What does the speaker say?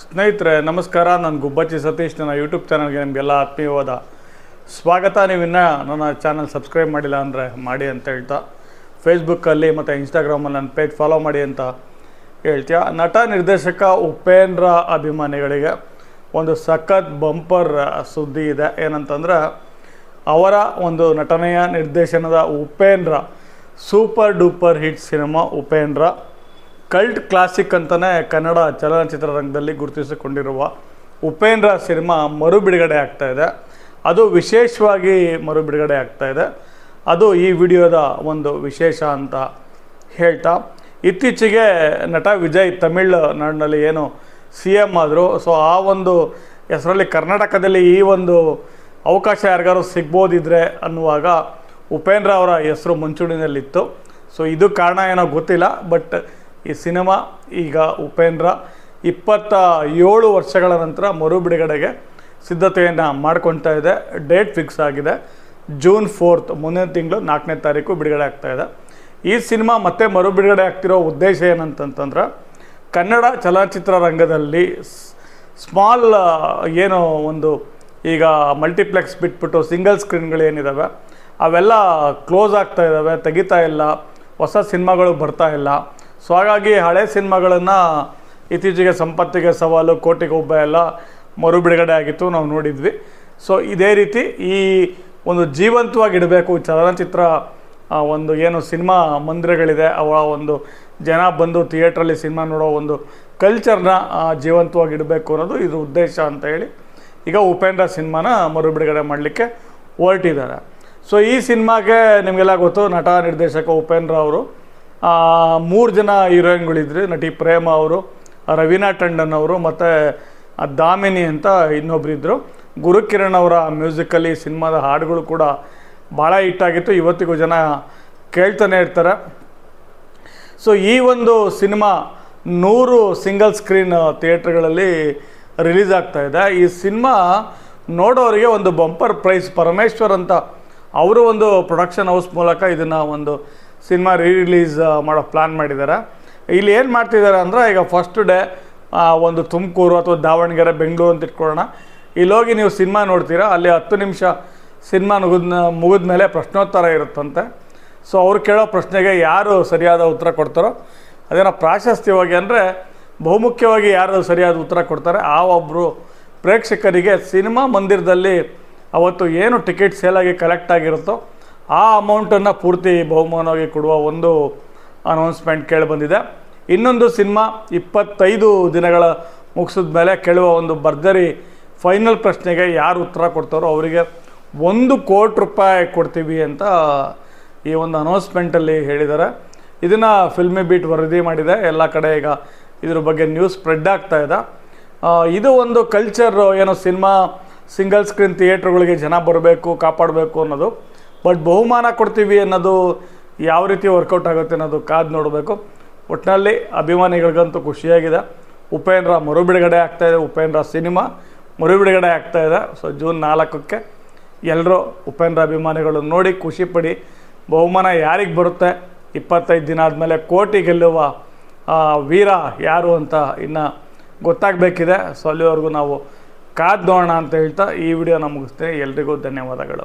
ಸ್ನೇಹಿತರೆ ನಮಸ್ಕಾರ. ನಾನು ಗುಬ್ಬಚ್ಚಿ ಸತೀಶ್. ನನ್ನ ಯೂಟ್ಯೂಬ್ ಚಾನಲ್ಗೆ ನಿಮಗೆಲ್ಲ ಆತ್ಮೀಯವಾದ ಸ್ವಾಗತ. ನೀವು ಇನ್ನೂ ನನ್ನ ಚಾನಲ್ ಸಬ್ಸ್ಕ್ರೈಬ್ ಮಾಡಿಲ್ಲ ಅಂದರೆ ಮಾಡಿ ಅಂತ ಹೇಳ್ತಾ, ಫೇಸ್ಬುಕ್ಕಲ್ಲಿ ಮತ್ತು ಇನ್ಸ್ಟಾಗ್ರಾಮಲ್ಲಿ ನನ್ನ ಪೇಜ್ ಫಾಲೋ ಮಾಡಿ ಅಂತ ಹೇಳ್ತೀಯ. ನಟ ನಿರ್ದೇಶಕ ಉಪೇಂದ್ರ ಅಭಿಮಾನಿಗಳಿಗೆ ಒಂದು ಸಖತ್ ಬಂಪರ್ ಸುದ್ದಿ ಇದೆ. ಏನಂತಂದರೆ, ಅವರ ಒಂದು ನಟನೆಯ ನಿರ್ದೇಶನದ Upendra super duper hit cinema Upendra, cult classic ಅಂತಲೇ ಕನ್ನಡ ಚಲನಚಿತ್ರರಂಗದಲ್ಲಿ ಗುರುತಿಸಿಕೊಂಡಿರುವ ಉಪೇಂದ್ರ ಸಿನಿಮಾ ಮರು ಬಿಡುಗಡೆ ಆಗ್ತಾಯಿದೆ. ಅದು ವಿಶೇಷವಾಗಿ ಮರು ಬಿಡುಗಡೆ ಆಗ್ತಾಯಿದೆ. ಅದು ಈ ವಿಡಿಯೋದ ಒಂದು ವಿಶೇಷ ಅಂತ ಹೇಳ್ತಾ, ಇತ್ತೀಚೆಗೆ ನಟ ವಿಜಯ್ ತಮಿಳ್ನಾಡಿನಲ್ಲಿ ಏನು CM ಆದರು. ಸೊ ಆ ಒಂದು ಹೆಸರಲ್ಲಿ ಕರ್ನಾಟಕದಲ್ಲಿ ಈ ಒಂದು ಅವಕಾಶ ಯಾರಿಗಾರು ಸಿಗ್ಬೋದಿದ್ರೆ ಅನ್ನುವಾಗ ಉಪೇಂದ್ರ ಅವರ ಹೆಸರು ಮುಂಚೂಣಿನಲ್ಲಿತ್ತು. ಸೊ ಇದು ಕಾರಣ ಏನೋ ಗೊತ್ತಿಲ್ಲ, ಬಟ್ ಈ ಸಿನಿಮಾ ಈಗ ಉಪೇಂದ್ರ 27 ವರ್ಷಗಳ ನಂತರ ಮರು ಬಿಡುಗಡೆಗೆ ಸಿದ್ಧತೆಯನ್ನು ಮಾಡ್ಕೊತಾ ಇದೆ. ಡೇಟ್ ಫಿಕ್ಸ್ ಆಗಿದೆ, ಜೂನ್ 4, ಮುಂದಿನ ತಿಂಗಳು 4ನೇ ತಾರೀಕು ಬಿಡುಗಡೆ ಆಗ್ತಾಯಿದೆ. ಈ ಸಿನಿಮಾ ಮತ್ತೆ ಮರು ಬಿಡುಗಡೆ ಆಗ್ತಿರೋ ಉದ್ದೇಶ ಏನಂತಂತಂದ್ರೆ, ಕನ್ನಡ ಚಲನಚಿತ್ರರಂಗದಲ್ಲಿ ಸ್ಮಾಲ್ ಏನೋ ಒಂದು ಈಗ ಮಲ್ಟಿಪ್ಲೆಕ್ಸ್ ಬಿಟ್ಬಿಟ್ಟು ಸಿಂಗಲ್ ಸ್ಕ್ರೀನ್ಗಳೇನಿದ್ದಾವೆ ಅವೆಲ್ಲ ಕ್ಲೋಸ್ ಆಗ್ತಾ ಇದ್ದಾವೆ, ತೆಗಿತಾ ಇಲ್ಲ, ಹೊಸ ಸಿನಿಮಾಗಳು ಬರ್ತಾ ಇಲ್ಲ. ಸೊ ಹಾಗಾಗಿ ಹಳೆ ಸಿನಿಮಾಗಳನ್ನು ಇತ್ತೀಚೆಗೆ ಸಂಪತ್ತಿಗೆ ಸವಾಲು, ಕೋಟಿಗೆ ಒಬ್ಬ ಎಲ್ಲ ಮರು ಬಿಡುಗಡೆ ಆಗಿತ್ತು, ನಾವು ನೋಡಿದ್ವಿ. ಸೊ ಇದೇ ರೀತಿ ಈ ಒಂದು ಜೀವಂತವಾಗಿಡಬೇಕು ಚಲನಚಿತ್ರ ಒಂದು ಏನು ಸಿನಿಮಾ ಮಂದಿರಗಳಿದೆ, ಅವಳ ಒಂದು ಜನ ಬಂದು ಥಿಯೇಟ್ರಲ್ಲಿ ಸಿನಿಮಾ ನೋಡೋ ಒಂದು ಕಲ್ಚರ್ನ ಜೀವಂತವಾಗಿಡಬೇಕು ಅನ್ನೋದು ಇದು ಉದ್ದೇಶ ಅಂತ ಹೇಳಿ ಈಗ ಉಪೇಂದ್ರ ಸಿನಿಮಾನ ಮರು ಬಿಡುಗಡೆ ಮಾಡಲಿಕ್ಕೆ ಹೊರಟಿದ್ದಾರೆ. ಸೊ ಈ ಸಿನಿಮಾಗೆ ನಿಮಗೆಲ್ಲ ಗೊತ್ತು, ನಟ ನಿರ್ದೇಶಕ ಉಪೇಂದ್ರ ಅವರು 3 ಜನ ಹೀರೋಯಿನ್ಗಳಿದ್ರು. ನಟಿ ಪ್ರೇಮ ಅವರು, ರವೀನಾ ಟಂಡನ್ ಅವರು ಮತ್ತು ದಾಮಿನಿ ಅಂತ ಇನ್ನೊಬ್ಬರಿದ್ದರು. ಗುರುಕಿರಣ್ ಅವರ ಮ್ಯೂಸಿಕಲ್ಲಿ ಸಿನಿಮಾದ ಹಾಡುಗಳು ಕೂಡ ಭಾಳ ಹಿಟ್ಟಾಗಿತ್ತು, ಇವತ್ತಿಗೂ ಜನ ಕೇಳ್ತಾನೆ ಇರ್ತಾರೆ. ಸೊ ಈ ಒಂದು ಸಿನಿಮಾ 100 ಸಿಂಗಲ್ ಸ್ಕ್ರೀನ್ ಥಿಯೇಟ್ರ್ಗಳಲ್ಲಿ ರಿಲೀಸ್ ಆಗ್ತಾಯಿದೆ. ಈ ಸಿನಿಮಾ ನೋಡೋರಿಗೆ ಒಂದು ಬಂಪರ್ ಪ್ರೈಸ್, ಪರಮೇಶ್ವರ್ ಅಂತ ಅವರು ಒಂದು ಪ್ರೊಡಕ್ಷನ್ ಹೌಸ್ ಮೂಲಕ ಇದನ್ನು ಒಂದು ಸಿನಿಮಾ ರಿಲೀಸ್ ಮಾಡೋ ಪ್ಲ್ಯಾನ್ ಮಾಡಿದ್ದಾರೆ. ಇಲ್ಲಿ ಏನು ಮಾಡ್ತಿದ್ದಾರೆ ಅಂದರೆ, ಈಗ ಫಸ್ಟ್ ಡೇ ಒಂದು ತುಮಕೂರು ಅಥವಾ ದಾವಣಗೆರೆ, ಬೆಂಗಳೂರು ಅಂತ ಇಟ್ಕೊಳ್ಳೋಣ. ಇಲ್ಲೋಗಿ ನೀವು ಸಿನಿಮಾ ನೋಡ್ತೀರಾ, ಅಲ್ಲಿ 10 ನಿಮಿಷ ಸಿನಿಮಾ ಮುಗಿದ ಮೇಲೆ ಪ್ರಶ್ನೋತ್ತರ ಇರುತ್ತಂತೆ. ಸೊ ಅವ್ರು ಕೇಳೋ ಪ್ರಶ್ನೆಗೆ ಯಾರು ಸರಿಯಾದ ಉತ್ತರ ಕೊಡ್ತಾರೋ ಅದೇನೋ ಪ್ರಾಶಸ್ತ್ಯವಾಗಿ ಅಂದರೆ ಬಹುಮುಖ್ಯವಾಗಿ ಯಾರು ಸರಿಯಾದ ಉತ್ತರ ಕೊಡ್ತಾರೆ ಆ ಒಬ್ಬರು ಪ್ರೇಕ್ಷಕರಿಗೆ ಸಿನಿಮಾ ಮಂದಿರದಲ್ಲಿ ಅವತ್ತು ಏನು ಟಿಕೆಟ್ ಸೇಲಾಗಿ ಕಲೆಕ್ಟ್ ಆಗಿರುತ್ತೋ ಆ ಅಮೌಂಟನ್ನು ಪೂರ್ತಿ ಬಹುಮಾನವಾಗಿ ಕೊಡುವ ಒಂದು ಅನೌನ್ಸ್ಮೆಂಟ್ ಕೇಳಿಬಂದಿದೆ. ಇನ್ನೊಂದು ಸಿನಿಮಾ 25 ದಿನಗಳ ಮುಗಿಸಿದ ಮೇಲೆ ಕೇಳುವ ಒಂದು ಭರ್ಜರಿ ಫೈನಲ್ ಪ್ರಶ್ನೆಗೆ ಯಾರು ಉತ್ತರ ಕೊಡ್ತಾರೋ ಅವರಿಗೆ ₹1 ಕೋಟಿ ಕೊಡ್ತೀವಿ ಅಂತ ಈ ಒಂದು ಅನೌನ್ಸ್ಮೆಂಟಲ್ಲಿ ಹೇಳಿದ್ದಾರೆ. ಇದನ್ನು ಫಿಲ್ಮಿ ಬೀಟ್ ವರದಿ ಮಾಡಿದೆ. ಎಲ್ಲ ಕಡೆ ಈಗ ಇದ್ರ ಬಗ್ಗೆ ನ್ಯೂಸ್ ಸ್ಪ್ರೆಡ್ ಆಗ್ತಾ ಇದೆ. ಇದು ಒಂದು ಕಲ್ಚರ್, ಏನೋ ಸಿನಿಮಾ ಸಿಂಗಲ್ ಸ್ಕ್ರೀನ್ ಥಿಯೇಟ್ರ್ಗಳಿಗೆ ಜನ ಬರಬೇಕು, ಕಾಪಾಡಬೇಕು ಅನ್ನೋದು. ಬಟ್ ಬಹುಮಾನ ಕೊಡ್ತೀವಿ ಅನ್ನೋದು ಯಾವ ರೀತಿ ವರ್ಕೌಟ್ ಆಗುತ್ತೆ ಅನ್ನೋದು ಕಾದು ನೋಡಬೇಕು. ಒಟ್ಟಿನಲ್ಲಿ ಅಭಿಮಾನಿಗಳಿಗಂತೂ ಖುಷಿಯಾಗಿದೆ. ಉಪೇಂದ್ರ ಮರು ಬಿಡುಗಡೆ ಆಗ್ತಾಯಿದೆ, ಉಪೇಂದ್ರ ಸಿನಿಮಾ ಮರು ಬಿಡುಗಡೆ ಆಗ್ತಾಯಿದೆ. ಸೊ ಜೂನ್ 4ಕ್ಕೆ ಎಲ್ಲರೂ ಉಪೇಂದ್ರ ಅಭಿಮಾನಿಗಳು ನೋಡಿ ಖುಷಿಪಡಿ. ಬಹುಮಾನ ಯಾರಿಗೆ ಬರುತ್ತೆ, 25 ದಿನ ಆದಮೇಲೆ ಕೋಟಿ ಗೆಲ್ಲುವ ವೀರ ಯಾರು ಅಂತ ಇನ್ನು ಗೊತ್ತಾಗಬೇಕಿದೆ. ಸೊ ಅಲ್ಲಿವರೆಗೂ ನಾವು ಕಾದು ನೋಡೋಣ ಅಂತ ಹೇಳ್ತಾ ಈ ವಿಡಿಯೋನ ಮುಗಿಸ್ತೇನೆ. ಎಲ್ರಿಗೂ ಧನ್ಯವಾದಗಳು.